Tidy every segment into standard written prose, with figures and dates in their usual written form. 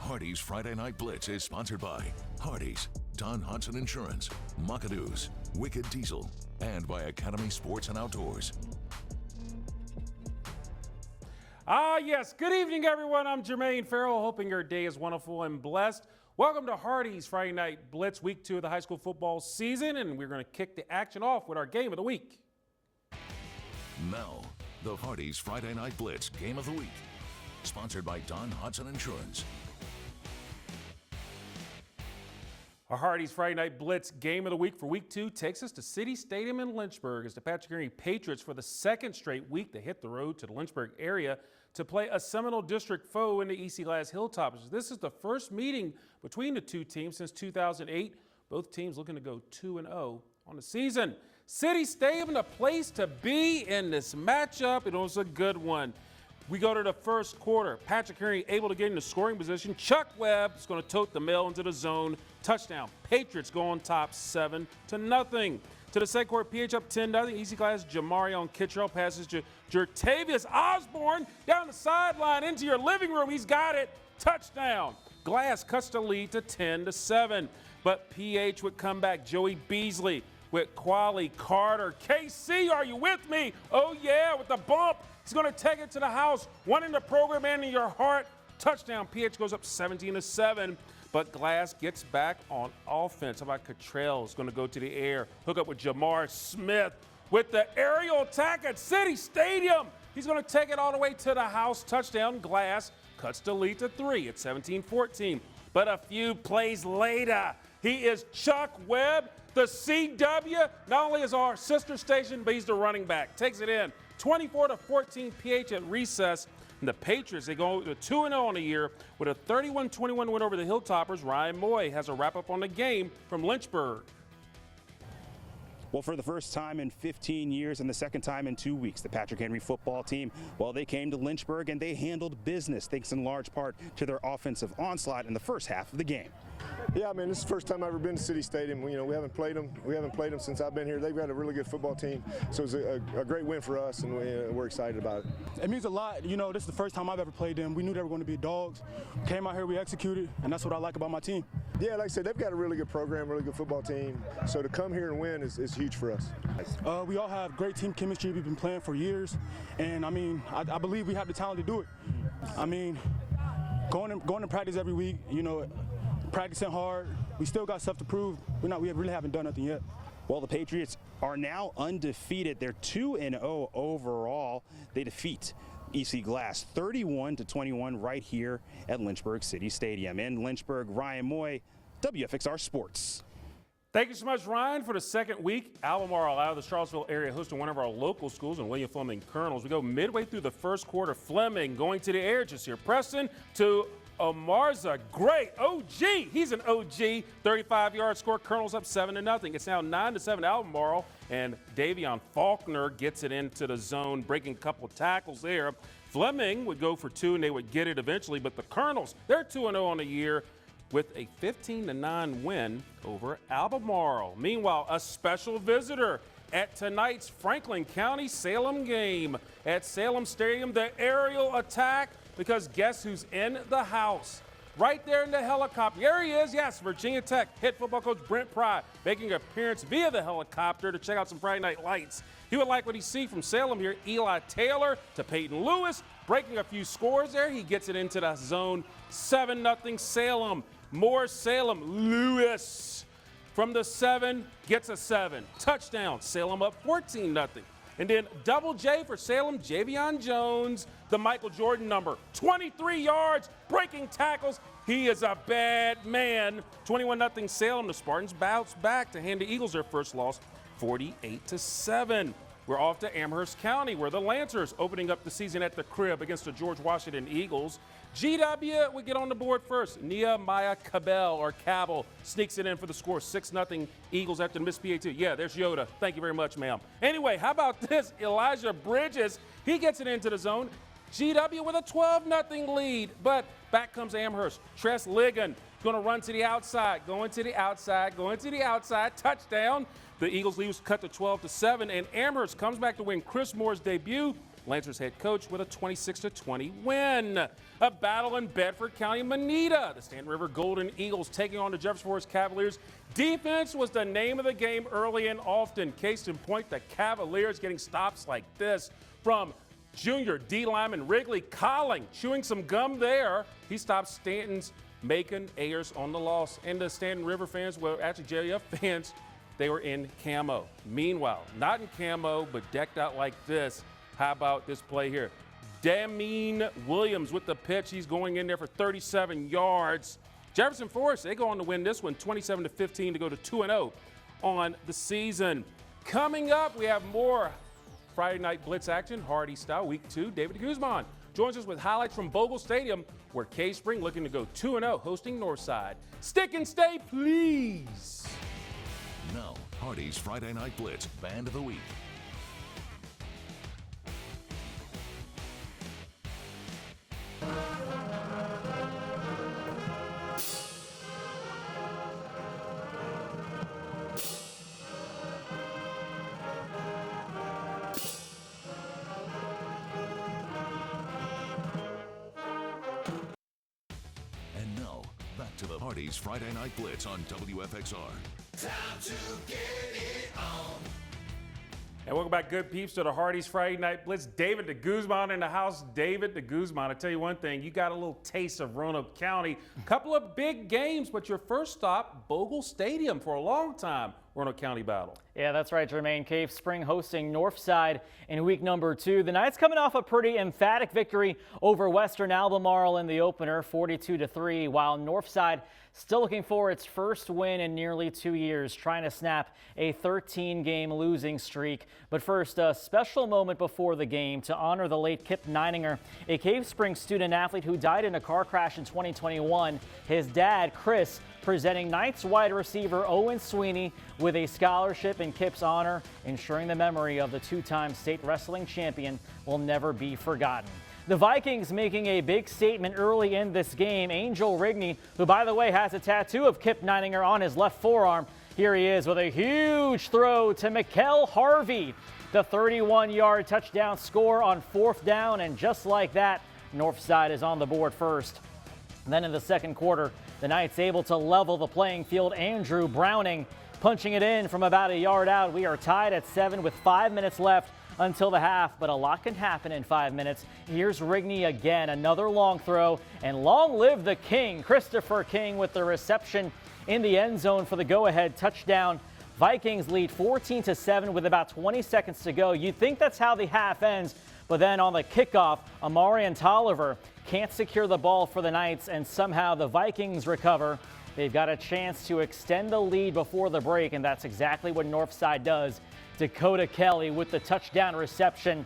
Hardee's Friday Night Blitz is sponsored by Hardee's, Don Hudson Insurance, Makadoos, Wicked Diesel, and by Academy Sports and Outdoors. Yes. Good evening, everyone. I'm Jermaine Ferrell, hoping your day is wonderful and blessed. Welcome to Hardee's Friday Night Blitz, week 2 of the high school football season, and we're going to kick the action off with our game of the week. Now, the Hardee's Friday Night Blitz Game of the Week, sponsored by Don Hudson Insurance. Our Hardee's Friday Night Blitz Game of the Week for week 2 takes us to City Stadium in Lynchburg as the Patrick Henry Patriots, for the second straight week, they hit the road to the Lynchburg area to play a Seminole District foe in the EC Glass Hilltoppers. This is the first meeting between the two teams since 2008. Both teams looking to go 2-0 on the season. City Stadium, the place to be in this matchup. It was a good one. We go to the first quarter. Patrick Henry able to get into scoring position. Chuck Webb is going to tote the mail into the zone. Touchdown. Patriots go on top 7-0. To the second quarter, PH up 10-0. EC Glass, Jamarion Kittrell passes to Jertavius Osborne down the sideline into your living room. He's got it. Touchdown. Glass cuts the lead to 10-7. But PH would come back. Joey Beasley with Quali Carter. KC, are you with me? Oh, yeah, with the bump. He's going to take it to the house. One in the program and in your heart. Touchdown. PH goes up 17-7. But Glass gets back on offense. How about Cottrell is going to go to the air, hook up with Jamar Smith with the aerial attack at City Stadium. He's going to take it all the way to the house. Touchdown. Glass cuts the lead to 3 at 17-14. But a few plays later, he is Chuck Webb, the CW. Not only is our sister station, but he's the running back. Takes it in. 24-14 PH at recess. And the Patriots, they go to 2-0 on the year with a 31-21 win over the Hilltoppers. Ryan Moye has a wrap-up on the game from Lynchburg. Well, for the first time in 15 years and the second time in 2 weeks, the Patrick Henry football team, well, they came to Lynchburg and they handled business, thanks in large part to their offensive onslaught in the first half of the game. Yeah, I mean, this is the first time I've ever been to City Stadium. We haven't played them. We haven't played them since I've been here. They've got a really good football team, so it's a great win for us, and we're excited about it. It means a lot. This is the first time I've ever played them. We knew they were going to be dogs. Came out here, we executed, and that's what I like about my team. Yeah, like I said, they've got a really good program, really good football team. So to come here and win is huge for us. We all have great team chemistry. We've been playing for years, and I mean, I believe we have the talent to do it. I mean, going to practice every week, practicing hard. We still got stuff to prove. We really haven't done nothing yet. Well, the Patriots are now undefeated. They're 2-0 overall. They defeat EC Glass 31-21 right here at Lynchburg City Stadium. In Lynchburg, Ryan Moye, Wfxr Sports. Thank you so much, Ryan. For the second week, Albemarle out of the Charlottesville area hosting one of our local schools in William Fleming Colonels. We go midway through the first quarter. Fleming going to the air. Just here, Preston to Omarza, great OG. He's an OG. 35-yard score. Colonels up 7-0. It's now 9-7 Albemarle, and Davion Faulkner gets it into the zone, breaking a couple of tackles there. Fleming would go for 2, and they would get it eventually. But the Colonels, they're 2-0 on the year with a 15-9 win over Albemarle. Meanwhile, a special visitor at tonight's Franklin County Salem game at Salem Stadium. The aerial attack. Because guess who's in the house? Right there in the helicopter. There he is, yes, Virginia Tech head football coach Brent Pry making an appearance via the helicopter to check out some Friday Night Lights. He would like what he sees from Salem here. Eli Taylor to Peyton Lewis, breaking a few scores there. He gets it into the zone. 7-0 Salem. More Salem. Lewis from the 7 gets a 7. Touchdown. Salem up 14-0. And then double J for Salem, Javion Jones, the Michael Jordan number. 23 yards, breaking tackles. He is a bad man. 21-0 Salem. The Spartans bounce back to hand the Eagles their first loss, 48-7. We're off to Amherst County, where the Lancers opening up the season at the crib against the George Washington Eagles. GW would get on the board first. Nehemiah Cabell sneaks it in for the score. 6-0 Eagles after the missed PAT. Yeah, there's Yoda. Thank you very much, ma'am. Anyway, how about this? Elijah Bridges, he gets it into the zone. GW with a 12-0 lead, but back comes Amherst. Tress Ligon going to run to the outside, going to the outside, touchdown. The Eagles lead cut to 12-7, and Amherst comes back to win Chris Moore's debut Lancers head coach with a 26-20 win. A battle in Bedford County, Manita. The Stanton River Golden Eagles taking on the Jefferson Forest Cavaliers. Defense was the name of the game early and often. Case in point, the Cavaliers getting stops like this from junior D lineman Wrigley Colling, chewing some gum there. He stopped Stanton's Macon Ayers on the loss. And the Stanton River fans, well, actually JF fans, they were in camo. Meanwhile, not in camo, but decked out like this. How about this play here? Damien Williams with the pitch. He's going in there for 37 yards. Jefferson Forest, they go on to win this one 27-15 to go to 2-0 on the season. Coming up, we have more Friday Night Blitz action, Hardy style, week 2. David DeGuzman joins us with highlights from Bogle Stadium, where K-Spring looking to go 2-0, hosting Northside. Stick and stay, please. Now, Hardy's Friday Night Blitz Band of the Week. And now, back to the Hardy's Friday Night Blitz on Wfxr. Time to get it on. And welcome back, good peeps, to the Hardy's Friday Night Blitz. David DeGuzman in the house. David DeGuzman, I tell you one thing, you got a little taste of Roanoke County. A couple of big games, but your first stop, Bogle Stadium, for a long time, Roanoke County battle. Yeah, that's right, Jermaine. K-Spring hosting Northside in week number 2. The Knights coming off a pretty emphatic victory over Western Albemarle in the opener, 42-3, while Northside still looking for its first win in nearly 2 years, trying to snap a 13-game losing streak. But first, a special moment before the game to honor the late Kip Neininger, a K-Spring student athlete who died in a car crash in 2021. His dad, Chris, presenting Knights wide receiver Owen Sweeney with a scholarship in Kip's honor, ensuring the memory of the 2-time state wrestling champion will never be forgotten. The Vikings making a big statement early in this game. Angel Rigney, who by the way has a tattoo of Kip Neininger on his left forearm. Here he is with a huge throw to Mikkel Harvey. The 31-yard touchdown score on 4th down, and just like that, Northside is on the board first. And then in the second quarter, the Knights able to level the playing field. Andrew Browning punching it in from about a yard out. We are tied at 7 with 5 minutes left until the half, but a lot can happen in 5 minutes. Here's Rigney again, another long throw, and long live the King. Christopher King with the reception in the end zone for the go-ahead touchdown. Vikings lead 14-7 with about 20 seconds to go. You'd think that's how the half ends, but then on the kickoff, Amarian Tolliver can't secure the ball for the Knights, and somehow the Vikings recover. They've got a chance to extend the lead before the break, and that's exactly what Northside does. Dakota Kelly with the touchdown reception,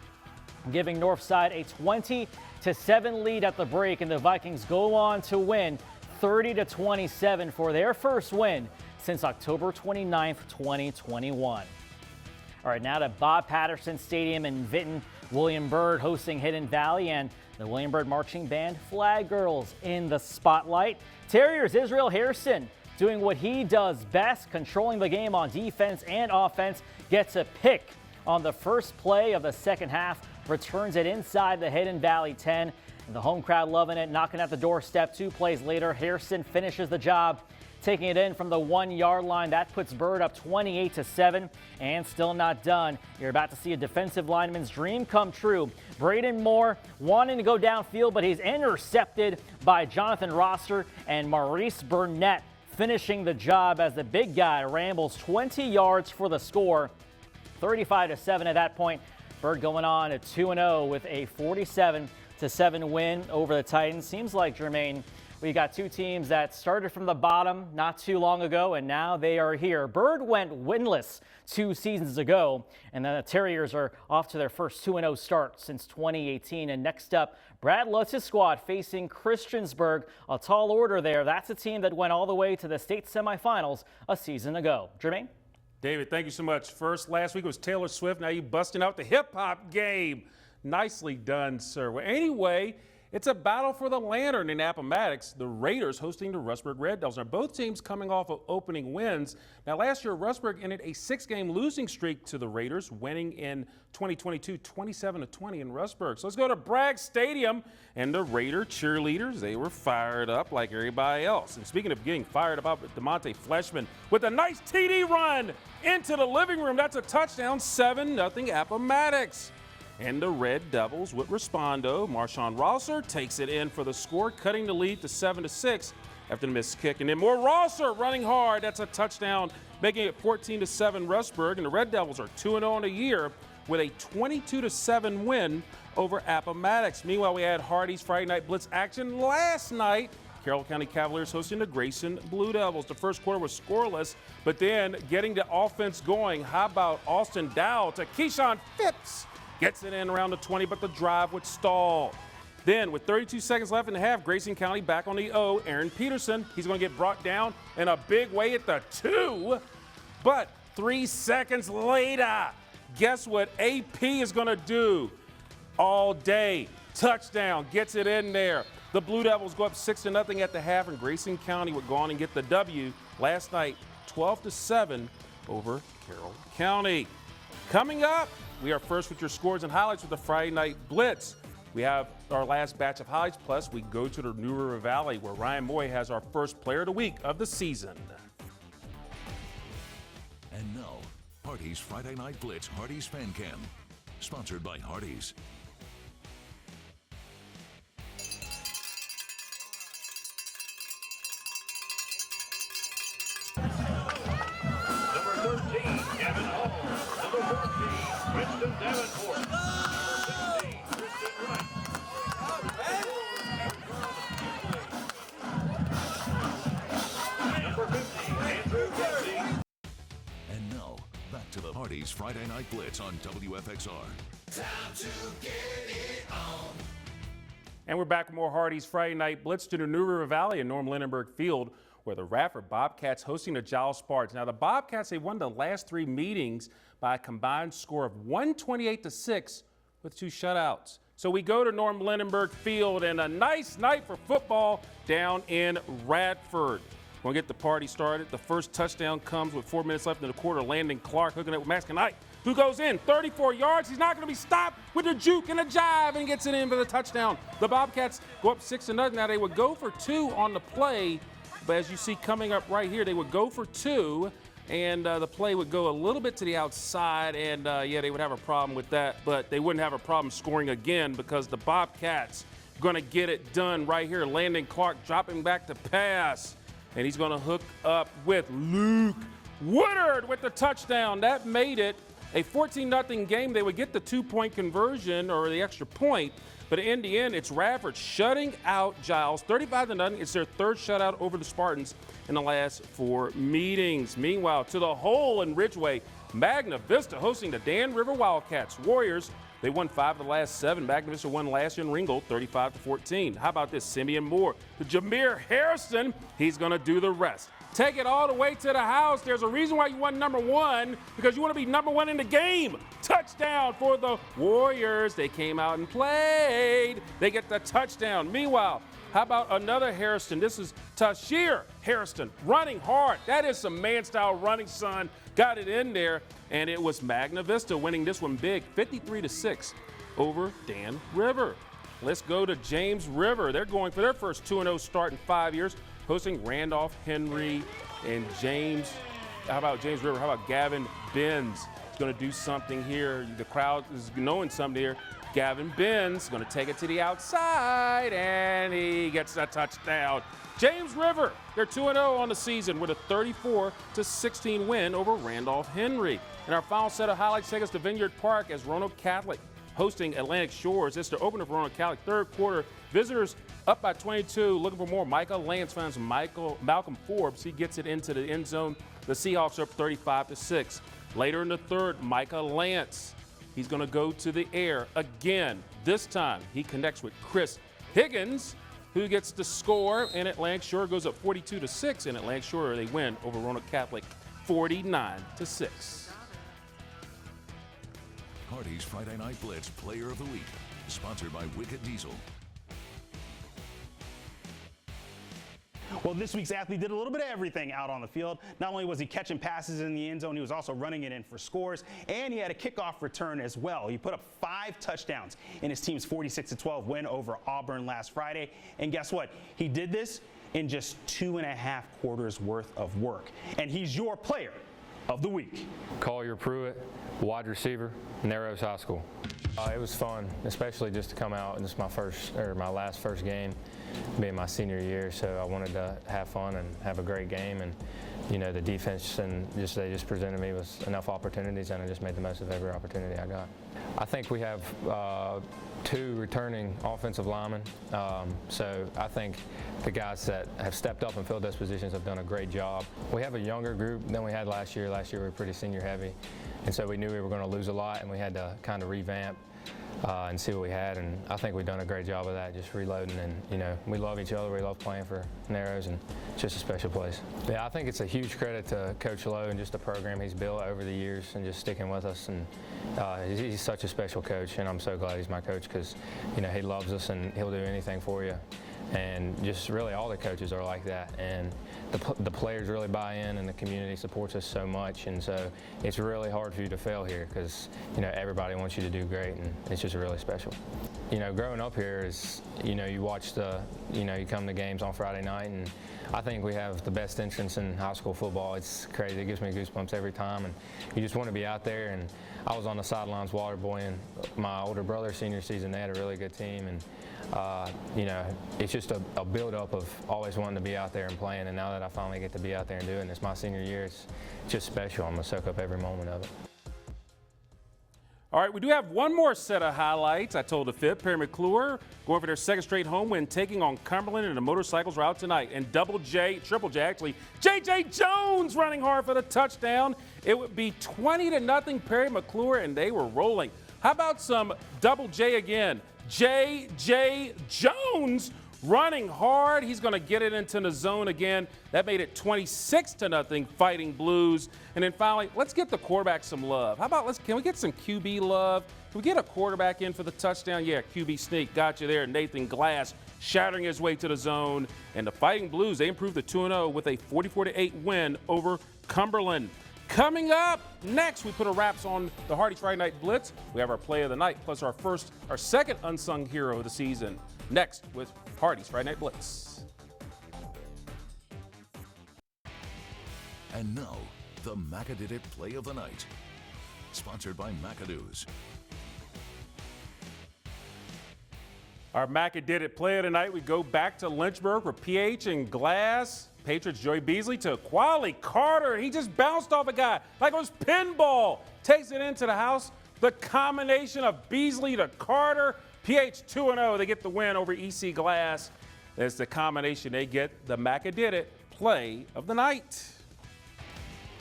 giving Northside a 20-7 lead at the break, and the Vikings go on to win 30-27 for their first win since October 29th, 2021. All right, now to Bob Patterson Stadium in Vinton. William Byrd hosting Hidden Valley, and the William Byrd Marching Band Flag Girls in the spotlight. Terriers Israel Harrison doing what he does best, controlling the game on defense and offense, gets a pick on the first play of the second half, returns it inside the Hidden Valley 10. And the home crowd loving it, knocking at the doorstep. 2 plays later, Harrison finishes the job, taking it in from the 1-yard line. That puts Byrd up 28-7, and still not done. You're about to see a defensive lineman's dream come true. Braden Moore wanting to go downfield, but he's intercepted by Jonathan Rosser, and Maurice Burnett finishing the job as the big guy rambles 20 yards for the score. 35-7 at that point. Byrd going on to 2-0 with a 47-7 win over the Titans. Seems like, Jermaine, we got 2 teams that started from the bottom not too long ago, and now they are here. Byrd went winless 2 seasons ago, and then the Terriers are off to their first 2-0 start since 2018. And next up, Brad Lutz's squad facing Christiansburg. A tall order there. That's a team that went all the way to the state semifinals a season ago. Jermaine? David, thank you so much. Last week was Taylor Swift. Now you busting out the hip-hop game. Nicely done, sir. Well, anyway, It's a battle for the lantern in Appomattox. The Raiders hosting the Rustburg Red Devils. Now, both teams coming off of opening wins. Now, last year, Rustburg ended a 6-game losing streak to the Raiders, winning in 2022 27-20 in Rustburg. So let's go to Bragg Stadium, and the Raider cheerleaders, they were fired up like everybody else. And speaking of getting fired up, DeMonte Fleshman with a nice TD run into the living room. That's a touchdown, 7-0 Appomattox. And the Red Devils with respondo. Marshawn Rosser takes it in for the score, cutting the lead to 7-6 after the missed kick. And then more Rosser running hard. That's a touchdown, making it 14-7 Rustburg. And the Red Devils are 2-0 on the year with a 22-7 win over Appomattox. Meanwhile, we had Hardy's Friday Night Blitz action last night. Carroll County Cavaliers hosting the Grayson Blue Devils. The first quarter was scoreless, but then getting the offense going. How about Austin Dow to Keyshawn Phipps? Gets it in around the 20, but the drive would stall. Then, with 32 seconds left in the half, Grayson County back on the O. Aaron Peterson, he's going to get brought down in a big way at the 2. But 3 seconds later, guess what AP is going to do all day? Touchdown, gets it in there. The Blue Devils go up 6-0 at the half, and Grayson County would go on and get the W last night, 12-7 over Carroll County. Coming up, we are first with your scores and highlights with the Friday Night Blitz. We have our last batch of highlights, plus we go to the New River Valley where Ryan Moye has our first player of the week of the season. And now, Hardy's Friday Night Blitz Hardy's Fan Cam, sponsored by Hardy's. Number 13, Gavin Hall. Number 14, Winston Davenport. Number 16, Kristen Wright. Number 50, Andrew Kelsey. And now, back to the Hardy's Friday Night Blitz on Wfxr. Time to get it on. And we're back with more Hardy's Friday Night Blitz to the New River Valley and Norm Lindenberg Field, where the Radford Bobcats hosting the Giles Spartans. Now, the Bobcats, they won the last 3 meetings by a combined score of 128-6 with 2 shutouts. So we go to Norm Lindenberg Field, and a nice night for football down in Radford. We're going to get the party started. The first touchdown comes with 4 minutes left in the quarter. Landon Clark hooking it with Max Knight, who goes in 34 yards. He's not going to be stopped with a juke and a jive and gets it in for the touchdown. The Bobcats go up 6-0. Now, they would go for 2 on the play, but as you see coming up right here, they would go for 2, and the play would go a little bit to the outside, and yeah, they would have a problem with that, but they wouldn't have a problem scoring again because the Bobcats are going to get it done right here. Landon Clark dropping back to pass, and he's going to hook up with Luke Woodard with the touchdown. That made it a 14-0 game. They would get the 2-point conversion or the extra point, but in the end, it's Radford shutting out Giles 35-0. It's their 3rd shutout over the Spartans in the last 4 meetings. Meanwhile, to the hole in Ridgeway, Magna Vista hosting the Dan River Wildcats. Warriors, they won 5 of the last 7. Magna Vista won last year in Ringgold, 35-14. How about this? Simeon Moore to Jameer Harrison. He's going to do the rest. Take it all the way to the house. There's a reason why you won number 1, because you want to be number 1 in the game. Touchdown for the Warriors. They came out and played. They get the touchdown. Meanwhile, how about another Harrison? This is Tashir Harrison running hard. That is some man-style running, son. Got it in there, and it was Magna Vista winning this one big, 53-6 over Dan River. Let's go to James River. They're going for their first 2-0 start in 5 years, hosting Randolph Henry and James. How about James River? How about Gavin Benz? He's going to do something here. The crowd is knowing something here. Gavin Benz going to take it to the outside, and he gets a touchdown. James River, they're 2-0 on the season with a 34-16 win over Randolph Henry. And our final set of highlights take us to Vineyard Park as Roanoke Catholic hosting Atlantic Shores. It's the opener for Roanoke Catholic. 3rd quarter, visitors up by 22, looking for more. Micah Lance finds Malcolm Forbes. He gets it into the end zone. The Seahawks are up 35-6. Later in the 3rd, Micah Lance, he's going to go to the air again. This time, he connects with Chris Higgins, who gets the score, and Atlantic Shore goes up 42-6, and Atlantic Shore, they win over Roanoke Catholic 49-6. Hardy's Friday Night Blitz Player of the Week, sponsored by Wicked Diesel. Well, this week's athlete did a little bit of everything out on the field. Not only was he catching passes in the end zone, he was also running it in for scores, and he had a kickoff return as well. He put up 5 touchdowns in his team's 46-12 win over Auburn last Friday. And guess what? He did this in just 2.5 quarters worth of work. And he's your player of the week. Collier Pruitt, wide receiver, Narrows High School. It was fun, especially just to come out. This is my last first game, being my senior year. So I wanted to have fun and have a great game. And you know, the defense and they just presented me with enough opportunities, and I just made the most of every opportunity I got. I think we have 2 returning offensive linemen. So I think the guys that have stepped up and filled those positions have done a great job. We have a younger group than we had last year. Last year we were pretty senior heavy. And so we knew we were going to lose a lot, and we had to kind of revamp and see what we had. And I think we've done a great job of that, just reloading. And, you know, we love each other. We love playing for Narrows, and it's just a special place. Yeah, I think it's a huge credit to Coach Lowe and just the program he's built over the years and just sticking with us. And he's such a special coach, and I'm so glad he's my coach because, you know, he loves us and he'll do anything for you. And just really all the coaches are like that, and the players really buy in, and the community supports us so much, and so it's really hard for you to fail here because, you know, everybody wants you to do great, and it's just really special. You know, growing up here is, you know, you come to games on Friday night, and I think we have the best entrance in high school football. It's crazy. It gives me goosebumps every time, and you just want to be out there. And I was on the sidelines water boying my older brother's senior season. They had a really good team, and you know, it's just a build-up of always wanting to be out there and playing, and now that I finally get to be out there and doing this my senior year, it's just special. I'm going to soak up every moment of it. All right, we do have one more set of highlights. I told the fifth, Perry McClure going for their second straight home win, taking on Cumberland, and the motorcycles are out tonight. And Triple J actually, J.J. Jones running hard for the touchdown. It would be 20-0 Perry McClure, and they were rolling. How about some Double J again? J.J. Jones running hard. He's going to get it into the zone again. That made it 26-0 Fighting Blues. And then finally, let's get the quarterback some love. How about can we get some QB love? Can we get a quarterback in for the touchdown? Yeah, QB sneak got you there. Nathan Glass shattering his way to the zone. And the Fighting Blues, they improved to 2-0 with a 44-8 win over Cumberland. Coming up next, we put a wraps on the Hardy's Friday Night Blitz. We have our play of the night, plus our second unsung hero of the season. Next with Hardy's Friday Night Blitz. And now, the Maca Did It Play of the Night. Sponsored by McAdoo's. Our Maca Did It Play of the night, we go back to Lynchburg for PH and Glass. Patriots Joey Beasley to Quali Carter. He just bounced off a guy like it was pinball. Takes it into the house. The combination of Beasley to Carter. PH 2-0. They get the win over EC Glass. That's the combination they get. The Maca Did It Play of the night.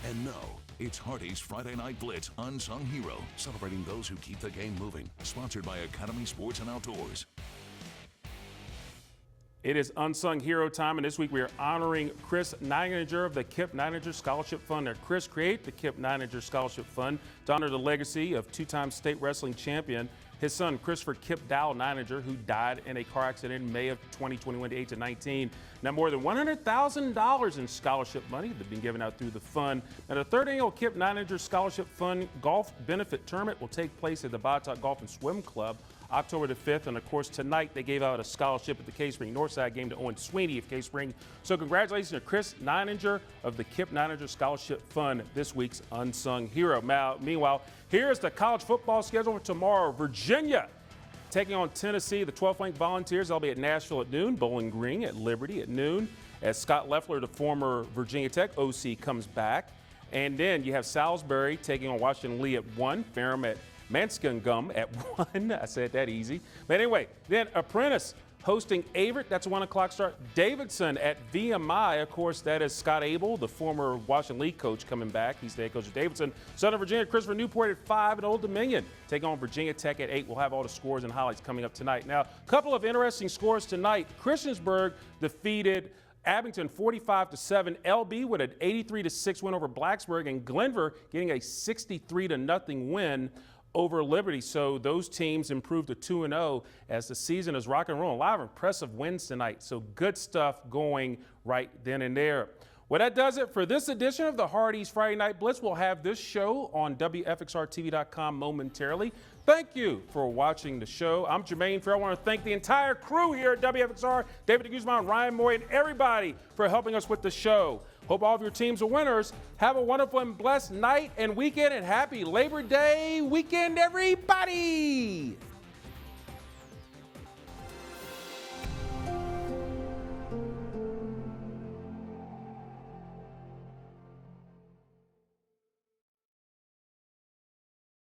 And now, it's Hardy's Friday Night Blitz Unsung Hero, celebrating those who keep the game moving. Sponsored by Academy Sports and Outdoors. It is Unsung Hero time, and this week we are honoring Chris Neininger of the Kip Neininger Scholarship Fund. Now, Chris created the Kip Neininger Scholarship Fund to honor the legacy of two-time state wrestling champion, his son, Christopher Kip Dowell Neininger, who died in a car accident in May of 2021 at the age of 19. Now, more than $100,000 in scholarship money have been given out through the fund. Now, the third annual Kip Neininger Scholarship Fund Golf Benefit Tournament will take place at the Botetourt Golf and Swim Club October the 5th, and of course tonight they gave out a scholarship at the Cave Spring Northside game to Owen Sweeney of Cave Spring. So congratulations to Chris Neininger of the Kip Neininger Scholarship Fund, this week's Unsung Hero. Now, meanwhile, here's the college football schedule for tomorrow. Virginia taking on Tennessee, the 12th ranked Volunteers. They'll be at Nashville at noon, Bowling Green at Liberty at noon, as Scott Loeffler, the former Virginia Tech OC, comes back. And then you have Salisbury taking on Washington Lee at 1, Ferrum at Manscongum at 1. I said that easy. But anyway, then Apprentice hosting Averett. That's a 1 o'clock start. Davidson at VMI. Of course, that is Scott Abel, the former Washington League coach, coming back. He's the head coach of Davidson. Southern Virginia, Christopher Newport at 5, and Old Dominion taking on Virginia Tech at 8. We'll have all the scores and highlights coming up tonight. Now, a couple of interesting scores tonight. Christiansburg defeated Abington 45-7. LB with an 83-6 win over Blacksburg, and Glenver getting a 63-0 win over Liberty. So those teams improved to 2-0 as the season is rock and roll. A lot of impressive wins tonight. So good stuff going right then and there. Well, that does it for this edition of the Hardee's Friday Night Blitz. We'll have this show on WFXRTV.com momentarily. Thank you for watching the show. I'm Jermaine Ferrell. I want to thank the entire crew here at WFXR, David DeGuzman, Ryan Moye, and everybody for helping us with the show. Hope all of your teams are winners. Have a wonderful and blessed night and weekend, and happy Labor Day weekend, everybody!